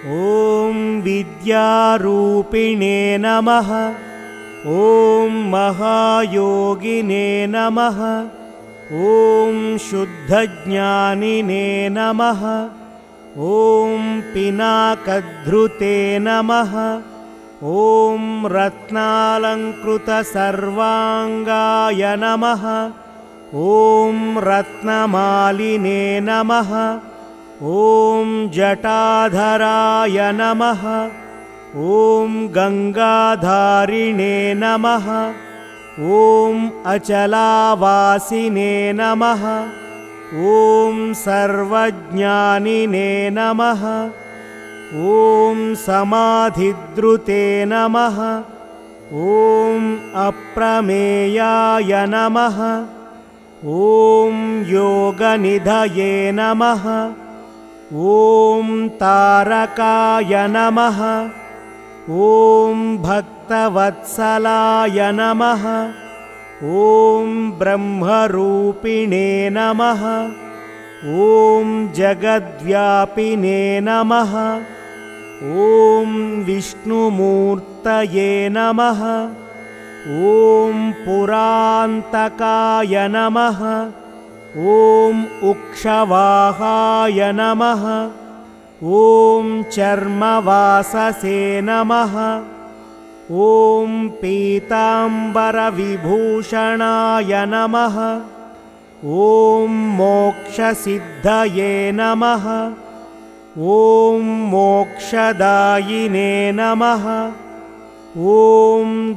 ॐ विद्यारूपिणे नमः। ॐ महायोगिने नमः। ॐ शुद्धज्ञानिने नमः। ॐ पिनाकधृते नमः। ॐ रत्नालङ्कृतसर्वाङ्गाय नमः। ॐ रत्नमालिने नमः। ॐ जटाधराय नमः। ॐ गङ्गाधारिणे नमः। ॐ अचलावासिने नमः। ॐ सर्वज्ञानिने नमः। ॐ समाधिधृते नमः। ॐ अप्रमेयाय नमः। ॐ योगनिधये नमः। ॐ तारकाय नमः। ॐ भक्तवत्सलाय नमः। ॐ ब्रह्मरूपिणे नमः। ॐ जगद्व्यापिने नमः। ॐ विष्णुमूर्तये नमः। ॐ पुरान्तकाय नमः। ॐ उक्षवाहाय नमः। ॐ चर्मवाससे नमः। ॐ पीताम्बरविभूषणाय नमः। ॐ मोक्षसिद्धये नमः। ॐ मोक्षदायिने नमः। ॐ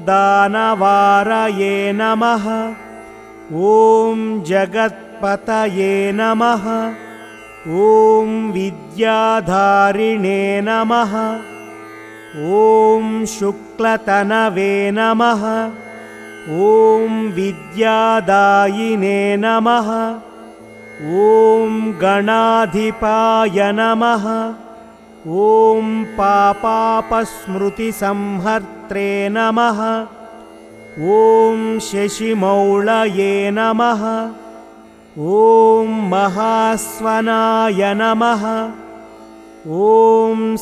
दानवारये नमः। ॐ जगत्पतये नमः। ॐ विद्याधारिणे नमः। ॐ शुक्लतनवे नमः। ॐ विद्यादायिने नमः। ॐ गणाधिपाय नमः। ॐ पापापस्मृतिसंहर्त्रे नमः। ॐ शशिमौळये नमः। ॐ महास्वनाय नमः। ॐ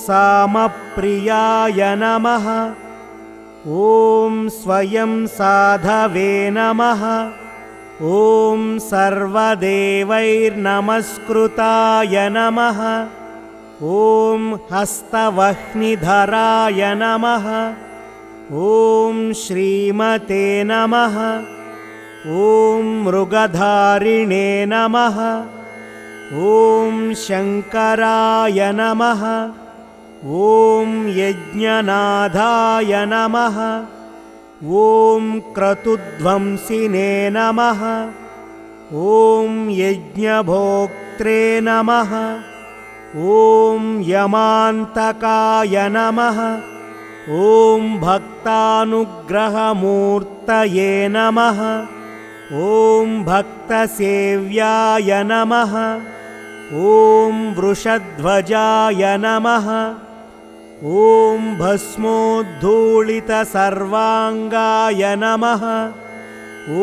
सामप्रियाय नमः। ॐ स्वयं साधवे नमः। ॐ सर्वदेवैर्नमस्कृताय नमः। ॐ हस्तवह्निधराय नमः। ॐ श्रीमते नमः। ॐ मृगधारिणे नमः। ॐ शङ्कराय नमः। ॐ यज्ञनाथाय नमः। ॐ क्रतुध्वंसिने नमः। ॐ यज्ञभोक्त्रे नमः। ॐ यमान्तकाय नमः। ॐ भक्तानुग्रहमूर्तये नमः। ॐ भक्तसेव्याय नमः। ॐ वृषध्वजाय नमः। ॐ भस्मोद्धूलितसर्वाङ्गाय नमः।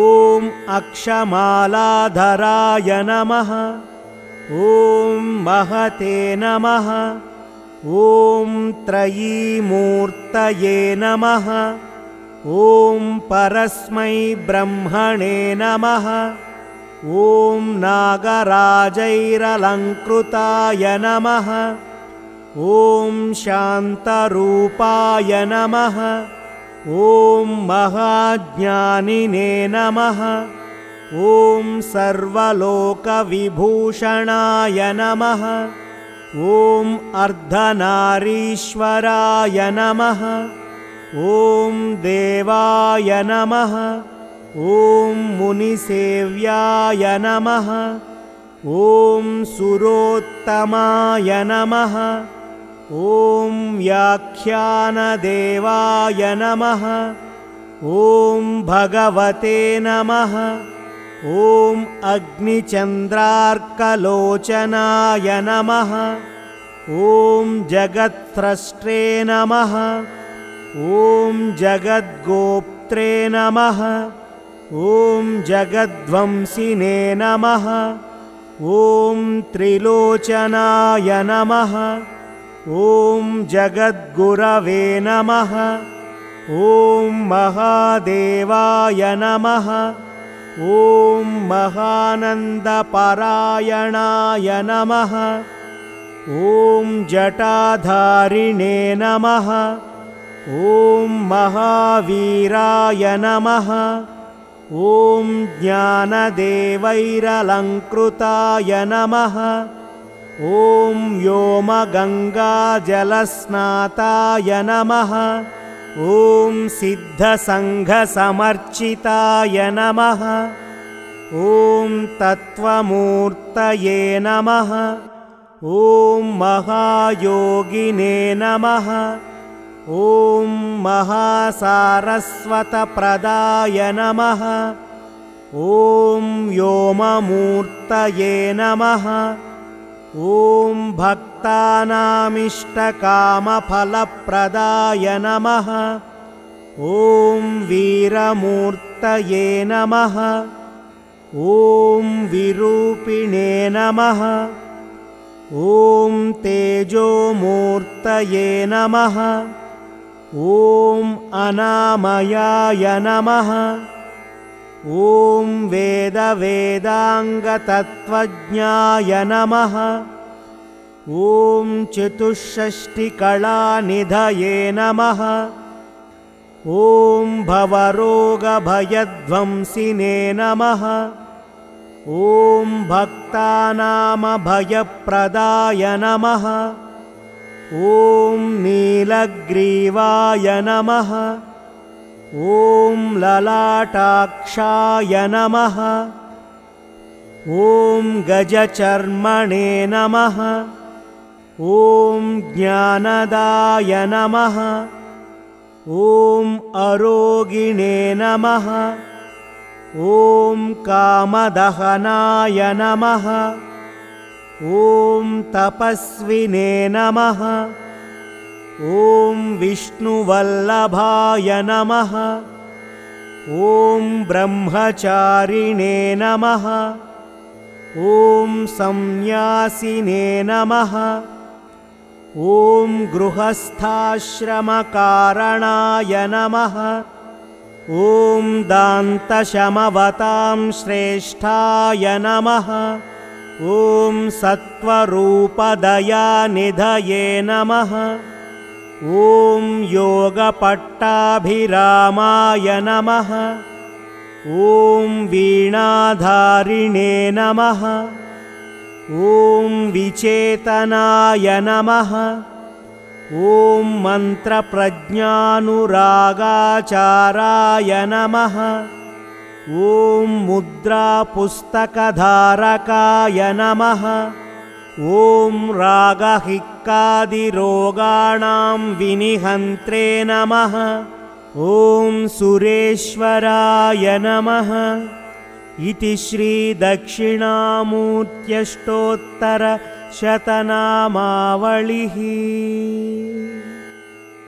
ॐ अक्षमालाधराय नमः। ॐ महते नमः। ॐ त्रयीमूर्तये नमः। ॐ परस्मै ब्रह्मणे नमः। ॐ नागराजैरलङ्कृताय नमः। ॐ शान्तरूपाय नमः। ॐ महाज्ञानिने नमः। ॐ सर्वलोकविभूषणाय नमः। ॐ अर्धनारीश्वराय नमः। ॐ देवाय नमः। ॐ मुनिसेव्याय नमः। ॐ सुरोत्तमाय नमः। ॐ व्याख्यानदेवाय नमः। ॐ भगवते नमः। ॐ अग्निचन्द्रार्कलोचनाय नमः। ॐ जगत्स्रष्टे नमः। ॐ जगद्गोप्त्रे नमः। ॐ जगद्वंसिने नमः। ॐ त्रिलोचनाय नमः। ॐ जगद्गुरवे नमः। ॐ महादेवाय नमः। ॐ महानन्दपरायणाय नमः। ॐ जटाधारिणे नमः। ॐ महावीराय नमः। ॐ ज्ञानदेवैरलङ्कृताय नमः। ॐ व्योमगङ्गाजलस्नाताय नमः। ॐ सिद्धसङ्घसमर्चिताय नमः। ॐ तत्त्वमूर्तये नमः। ॐ महायोगिने नमः। ॐ महासारस्वतप्रदाय नमः। ॐ व्योममूर्तये नमः। ॐ भक्तानामिष्टकामफलप्रदाय नमः। ॐ वीरमूर्तये नमः। ॐ विरूपिणे नमः। ॐ तेजोमूर्तये नमः। ॐ अनामयाय नमः। ॐ वेदवेदाङ्गतत्त्वज्ञाय नमः। ॐ चतुष्षष्टिकलानिधये नमः। ॐ भवरोगभयध्वंसिने नमः। ॐ भक्तानामभयप्रदाय नमः। ॐ नीलग्रीवाय नमः। ॐ ललाटाक्षाय नमः। ॐ गजचर्मणे नमः। ॐ ज्ञानदाय नमः। ॐ अरोगिणे नमः। ॐ कामदहनाय नमः। ॐ तपस्विने नमः। ॐ विष्णुवल्लभाय नमः। ॐ ब्रह्मचारिणे नमः। ॐ संन्यासिने नमः। ॐ गृहस्थाश्रमकारणाय नमः। ॐ दान्तशमवतां श्रेष्ठाय नमः। ॐ सत्त्वरूपदयानिधये नमः। ॐ योगपट्टाभिरामाय नमः। ॐ वीणाधारिणे नमः। ॐ विचेतनाय नमः। ॐ मन्त्रप्रज्ञानुरागाचाराय नमः। ॐ मुद्रापुस्तकधारकाय नमः। ॐ रागहिक्कादिरोगाणां विनिहन्त्रे नमः। ॐ सुरेश्वराय नमः। इति श्रीदक्षिणामूर्त्यष्टोत्तरशतनामावलिः।